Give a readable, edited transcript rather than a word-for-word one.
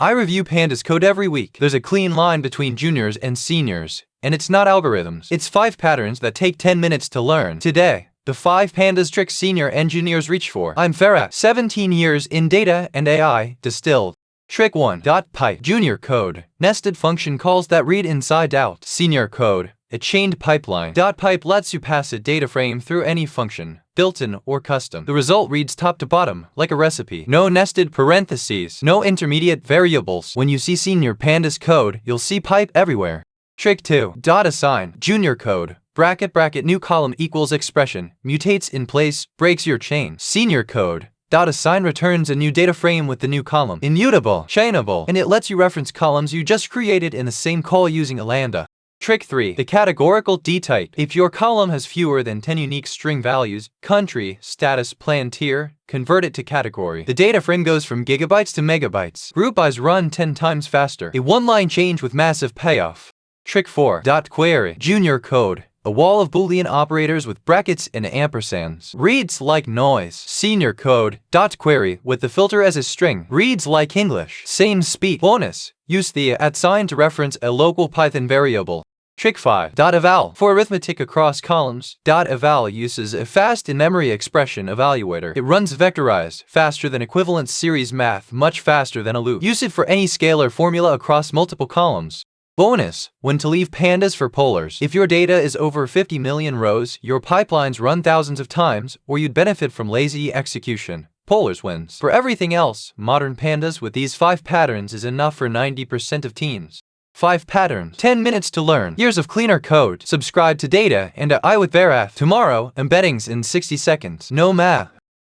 I review Pandas code every week. There's a clean line between juniors and seniors, and it's not algorithms. It's 5 patterns that take 10 minutes to learn. Today, the 5 Pandas tricks senior engineers reach for. I'm Farah, 17 years in data and AI, distilled. Trick 1. Pipe. Junior code. Nested function calls that read inside out. Senior code. A chained pipeline. Pipe lets you pass a data frame through any function, built-in or custom. The result reads top to bottom, like a recipe. No nested parentheses, no intermediate variables. When you see senior Pandas code, you'll see pipe everywhere. Trick 2. Assign. Junior code. Bracket new column equals expression, mutates in place, breaks your chain. Senior code. Assign returns a new data frame with the new column. Immutable, chainable, and it lets you reference columns you just created in the same call using a lambda. Trick 3. The categorical dtype. If your column has fewer than 10 unique string values, country, status, plan, tier, convert it to category. The data frame goes from gigabytes to megabytes. Groupbys run 10 times faster. A one-line change with massive payoff. Trick 4. Query. Junior code. A wall of boolean operators with brackets and ampersands. Reads like noise. Senior code. Query with the filter as a string. Reads like English. Same speed. Bonus. Use the @sign to reference a local Python variable. Trick 5. Eval. For arithmetic across columns, eval uses a fast in-memory expression evaluator. It runs vectorized, faster than equivalent series math, much faster than a loop. Use it for any scalar formula across multiple columns. Bonus. When to leave Pandas for polars. If your data is over 50 million rows, your pipelines run thousands of times, or you'd benefit from lazy execution. Polars wins. For everything else, modern Pandas with these 5 patterns is enough for 90% of teams. 5 patterns. 10 minutes to learn. Years of cleaner code. Subscribe to Data and I with Farah. Tomorrow, embeddings in 60 seconds. No math.